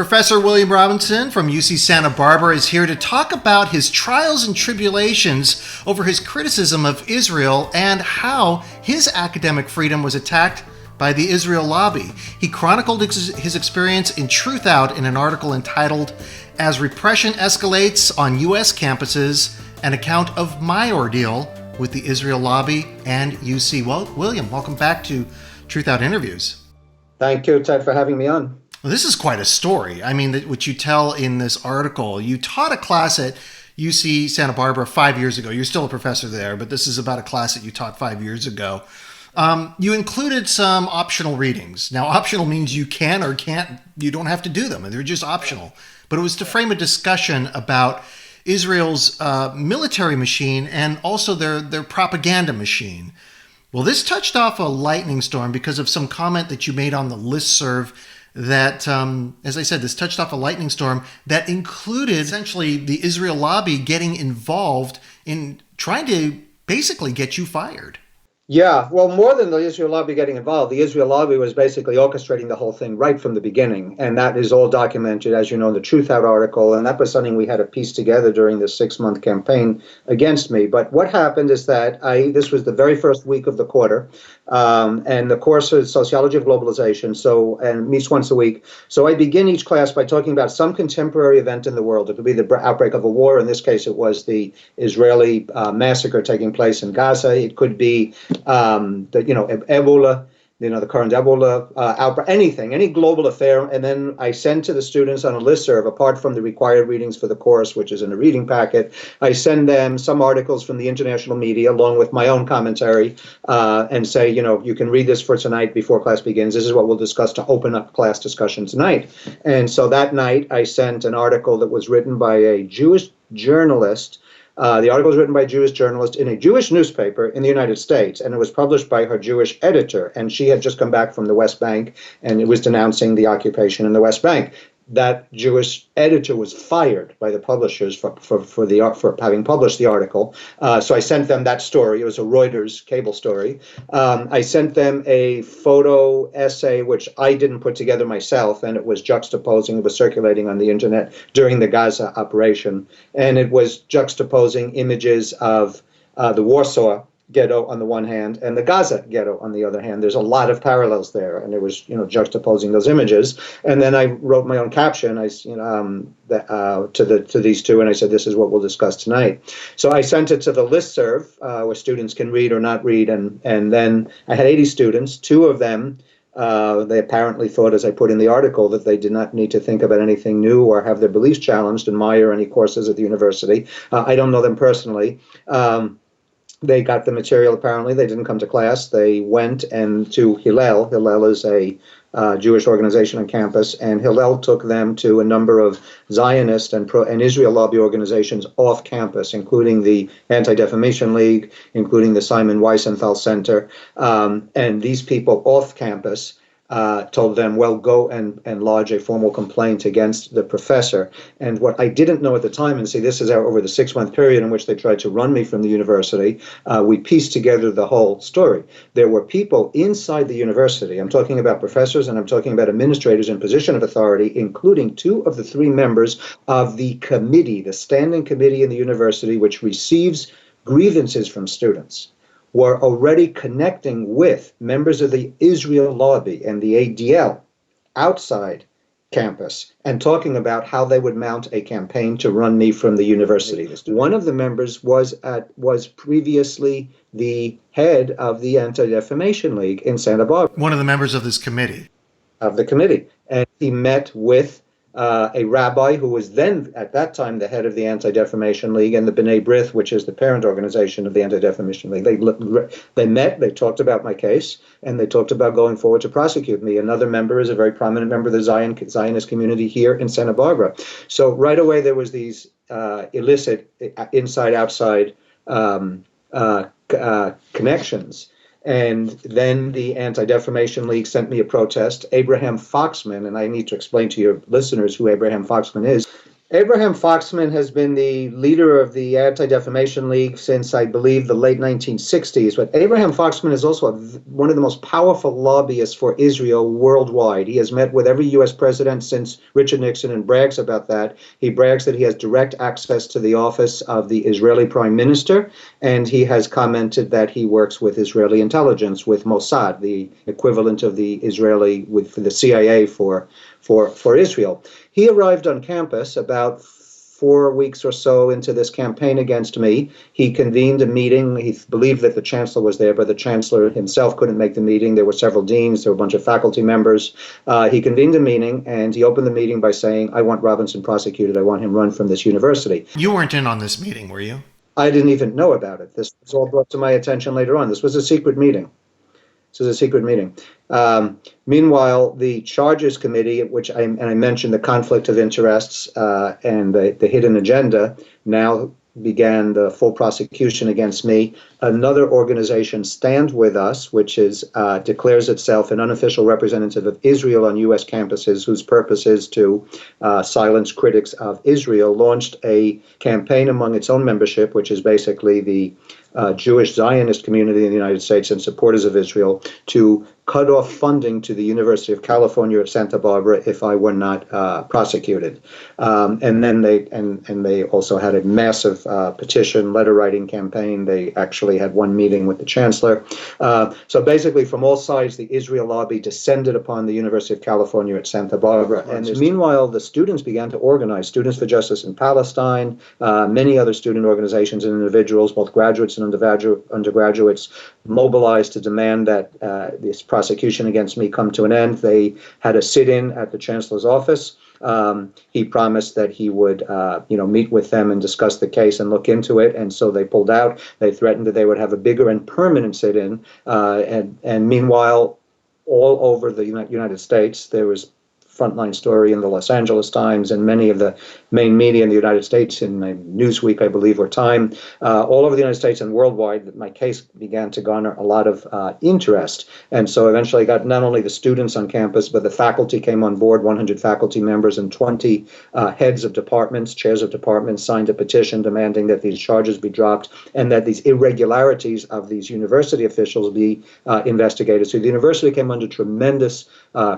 Professor William Robinson from UC Santa Barbara is here to talk about his trials and tribulations over his criticism of Israel and how his academic freedom was attacked by the Israel lobby. He chronicled his experience in Truthout in an article entitled "As Repression Escalates on U.S. Campuses, an account of my ordeal with the Israel lobby and UC." Well, William, welcome back to Truthout Interviews. Thank you, Ted, for having me on. Well, this is quite a story. I mean, what you tell in this article, you taught a class at UC Santa Barbara 5 years ago. You're still a professor there, but this is about a class that you taught 5 years ago. You included some optional readings. Now, optional means you can or can't, you don't have to do them. They're just optional. But it was to frame a discussion about Israel's military machine and also their propaganda machine. Well, this touched off a lightning storm because of some comment that you made on the listserv that, as I said, this touched off a lightning storm that included essentially the Israel lobby getting involved in trying to basically get you fired. Yeah, well, more than the Israel lobby getting involved, the Israel lobby was basically orchestrating the whole thing right from the beginning. And that is all documented, as you know, in the Truthout article. And that was something we had to piece together during this 6-month campaign against me. But what happened is that this was the very first week of the quarter. And the course is Sociology of Globalization, and meets once a week. So I begin each class by talking about some contemporary event in the world. It could be the outbreak of a war. In this case, it was the Israeli massacre taking place in Gaza. It could be Ebola, the current Ebola outbreak, any global affair. And then I send to the students on a listserv, apart from the required readings for the course, which is in a reading packet, I send them some articles from the international media along with my own commentary and say, you can read this for tonight before class begins. This is what we'll discuss to open up class discussion tonight. And so that night I sent an article that was written by a Jewish journalist. The article was written by a Jewish journalist in a Jewish newspaper in the United States, and it was published by her Jewish editor. And she had just come back from the West Bank, and it was denouncing the occupation in the West Bank. That Jewish editor was fired by the publishers for having published the article. So I sent them that story. It was a Reuters cable story. I sent them a photo essay, which I didn't put together myself, and it was juxtaposing. It was circulating on the internet during the Gaza operation, and it was juxtaposing images of the Warsaw ghetto on the one hand and the Gaza ghetto on the other hand. There's a lot of parallels there, and it was juxtaposing those images. And then I wrote my own caption to these two, and I said, this is what we'll discuss tonight. So I sent it to the listserv where students can read or not read, and then I had 80 students. 2 of them they apparently thought, as I put in the article, that they did not need to think about anything new or have their beliefs challenged in my or any courses at the university. I don't know them personally. They got the material, apparently. They didn't come to class. They went to Hillel. Hillel is a Jewish organization on campus, and Hillel took them to a number of Zionist and Israel lobby organizations off campus, including the Anti-Defamation League, including the Simon Wiesenthal Center. And these people off campus told them, well, go and lodge a formal complaint against the professor. And what I didn't know at the time, and see, this is over the 6-month period in which they tried to run me from the university, we pieced together the whole story. There were people inside the university, I'm talking about professors and I'm talking about administrators in position of authority, including 2 of the 3 members of the committee, the standing committee in the university, which receives grievances from students, were already connecting with members of the Israel lobby and the ADL outside campus and talking about how they would mount a campaign to run me from the university. One of the members was previously the head of the Anti-Defamation League in Santa Barbara. One of the members of this committee. Of the committee. And he met with a rabbi who was then, at that time, the head of the Anti-Defamation League and the B'nai B'rith, which is the parent organization of the Anti-Defamation League. They met, they talked about my case, and they talked about going forward to prosecute me. Another member is a very prominent member of the Zionist community here in Santa Barbara. So right away, there was these illicit inside-outside connections. And then the Anti-Defamation League sent me a protest. Abraham Foxman, and I need to explain to your listeners who Abraham Foxman is. Abraham Foxman has been the leader of the Anti-Defamation League since, I believe, the late 1960s. But Abraham Foxman is also one of the most powerful lobbyists for Israel worldwide. He has met with every U.S. president since Richard Nixon and brags about that. He brags that he has direct access to the office of the Israeli prime minister, and he has commented that he works with Israeli intelligence, with Mossad, the equivalent of the Israeli, with the CIA for Israel. He arrived on campus about 4 weeks or so into this campaign against me. He convened a meeting. He believed that the chancellor was there, but the chancellor himself couldn't make the meeting. There were several deans. There were a bunch of faculty members. He convened a meeting, and he opened the meeting by saying, I want Robinson prosecuted. I want him run from this university. You weren't in on this meeting, were you? I didn't even know about it. This was all brought to my attention later on. This was a secret meeting. This is a secret meeting. Meanwhile, the Charges Committee, which I mentioned the conflict of interests and the hidden agenda, now began the full prosecution against me. Another organization, Stand With Us, which declares itself an unofficial representative of Israel on U.S. campuses, whose purpose is to silence critics of Israel, launched a campaign among its own membership, which is basically the Jewish Zionist community in the United States and supporters of Israel, to cut off funding to the University of California at Santa Barbara if I were not prosecuted. And then they also had a massive petition, letter writing campaign. They actually had one meeting with the chancellor. So basically, from all sides, the Israel lobby descended upon the University of California at Santa Barbara. And meanwhile, the students began to organize, Students for Justice in Palestine, many other student organizations and individuals, both graduates and undergraduates, mobilized to demand that this prosecution against me come to an end. They had a sit-in at the chancellor's office. He promised that he would, meet with them and discuss the case and look into it. And so they pulled out. They threatened that they would have a bigger and permanent sit-in. And meanwhile, all over the United States, there was frontline story in the Los Angeles Times and many of the main media in the United States, in Newsweek, I believe, or Time, all over the United States and worldwide, my case began to garner a lot of interest. And so eventually I got not only the students on campus, but the faculty came on board, 100 faculty members and 20 heads of departments, chairs of departments, signed a petition demanding that these charges be dropped and that these irregularities of these university officials be investigated. So the university came under tremendous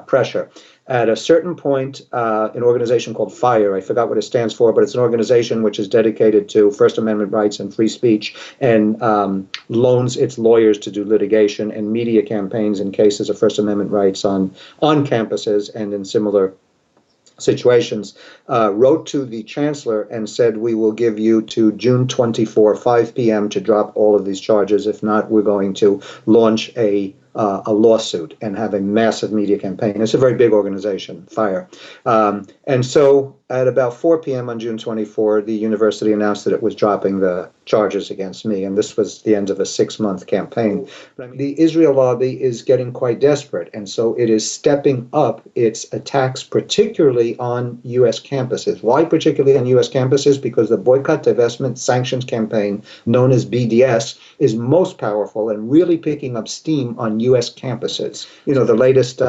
pressure. At a certain point, an organization called FIRE, I forgot what it stands for, but it's an organization which is dedicated to First Amendment rights and free speech and loans its lawyers to do litigation and media campaigns in cases of First Amendment rights on campuses and in similar situations, wrote to the chancellor and said, we will give you to June 24, 5 p.m. to drop all of these charges. If not, we're going to launch a lawsuit and have a massive media campaign. It's a very big organization, FIRE. And so at about 4 p.m. on June 24, the university announced that it was dropping the charges against me, and this was the end of a 6-month campaign. The Israel lobby is getting quite desperate, and so it is stepping up its attacks, particularly on U.S. campuses. Why particularly on U.S. campuses? Because the Boycott, Divestment, Sanctions campaign, known as BDS, is most powerful and really picking up steam on U.S. campuses. The latest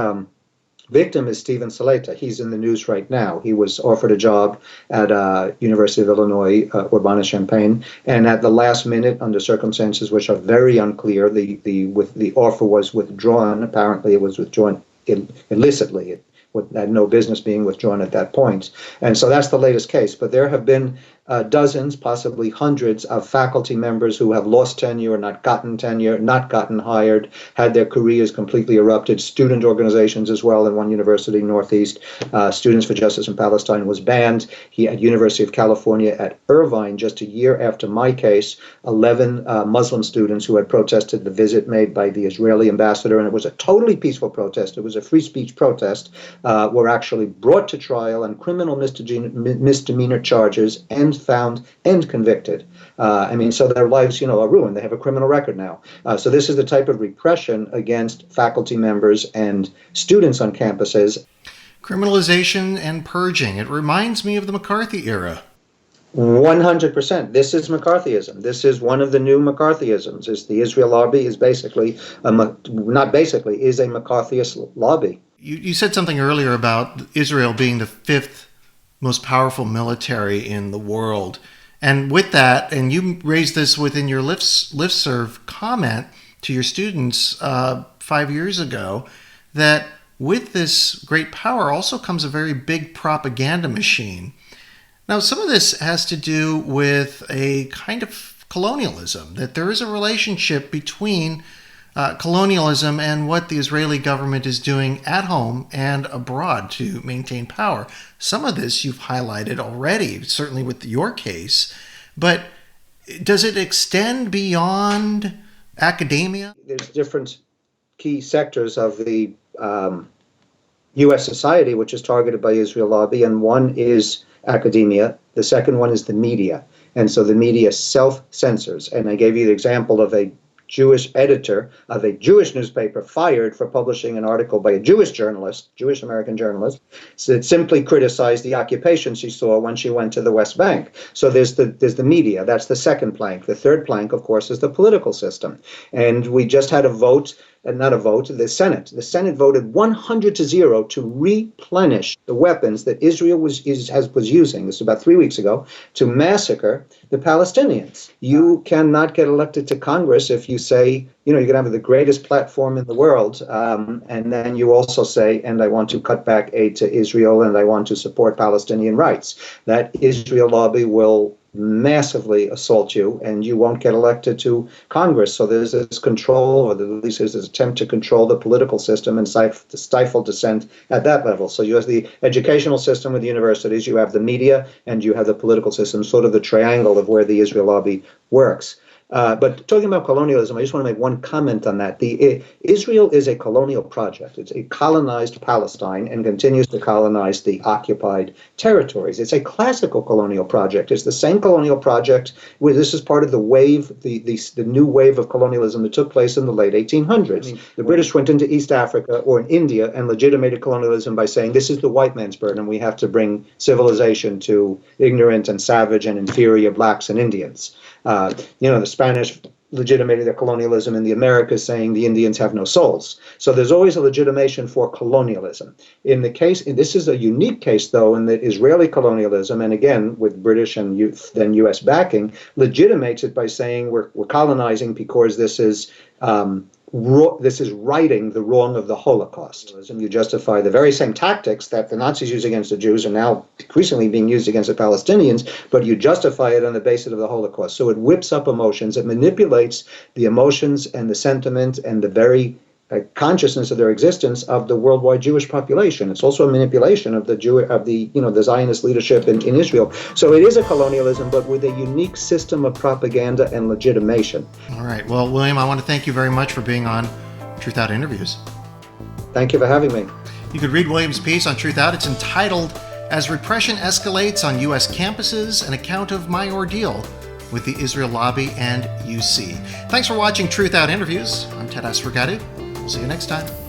victim is Stephen Saleta. He's in the news right now. He was offered a job at University of Illinois, Urbana-Champaign, and at the last minute, under circumstances which are very unclear, the offer was withdrawn. Apparently, it was withdrawn illicitly. It had no business being withdrawn at that point. And so that's the latest case. But there have been dozens, possibly hundreds of faculty members who have lost tenure, not gotten tenure, not gotten hired, had their careers completely erupted. Student organizations as well in one university, Northeast, Students for Justice in Palestine was banned. At University of California at Irvine, just a year after my case, 11 Muslim students who had protested the visit made by the Israeli ambassador, and it was a totally peaceful protest, it was a free speech protest, were actually brought to trial on criminal misdemeanor charges and found and convicted. So their lives, are ruined. They have a criminal record now. So this is the type of repression against faculty members and students on campuses. Criminalization and purging. It reminds me of the McCarthy era. 100%. This is McCarthyism. This is one of the new McCarthyisms. Is the Israel lobby is basically, is a McCarthyist lobby. You said something earlier about Israel being the fifth most powerful military in the world. And with that, and you raised this within your listserv comment to your students 5 years ago, that with this great power also comes a very big propaganda machine. Now, some of this has to do with a kind of colonialism, that there is a relationship between colonialism and what the Israeli government is doing at home and abroad to maintain power. Some of this you've highlighted already, certainly with your case, but does it extend beyond academia? There's different key sectors of the U.S. society which is targeted by Israel lobby, and one is academia. The second one is the media. And so the media self-censors. And I gave you the example of a Jewish editor of a Jewish newspaper fired for publishing an article by a Jewish journalist, Jewish American journalist, that simply criticized the occupation she saw when she went to the West Bank. So there's the media. That's the second plank. The third plank, of course, is the political system. And we just had a vote, the Senate. The Senate voted 100-0 to replenish the weapons that Israel was using, this was about 3 weeks ago, to massacre the Palestinians. You cannot get elected to Congress if you say, you're going to have the greatest platform in the world, and then you also say, and I want to cut back aid to Israel, and I want to support Palestinian rights. That Israel lobby will massively assault you, and you won't get elected to Congress. So there's this control, or at least there's this attempt to control the political system and stifle dissent at that level. So you have the educational system with the universities, you have the media, and you have the political system, sort of the triangle of where the Israel lobby works. But talking about colonialism, I just want to make one comment on that. Israel is a colonial project. It's a colonized Palestine and continues to colonize the occupied territories. It's a classical colonial project. It's the same colonial project where this is part of the wave, the new wave of colonialism that took place in the late 1800s. The British went into East Africa or in India and legitimated colonialism by saying this is the white man's burden. We have to bring civilization to ignorant and savage and inferior blacks and Indians. The Spanish legitimated their colonialism in the Americas, saying the Indians have no souls. So there's always a legitimation for colonialism. In the case, and this is a unique case, though, in that Israeli colonialism, and again, with British and then U.S. backing, legitimates it by saying we're colonizing because this is righting the wrong of the Holocaust. And you justify the very same tactics that the Nazis used against the Jews are now increasingly being used against the Palestinians, but you justify it on the basis of the Holocaust. So it whips up emotions, it manipulates the emotions and the sentiment and the very consciousness of their existence of the worldwide Jewish population. It's also a manipulation of the Zionist leadership in Israel. So it is a colonialism, but with a unique system of propaganda and legitimation. All right. Well, William, I want to thank you very much for being on Truthout Interviews. Thank you for having me. You could read William's piece on Truthout. It's entitled "As Repression Escalates on U.S. Campuses: An Account of My Ordeal with the Israel Lobby and UC." Thanks for watching Truthout Interviews. I'm Ted Asregadoo. We'll see you next time.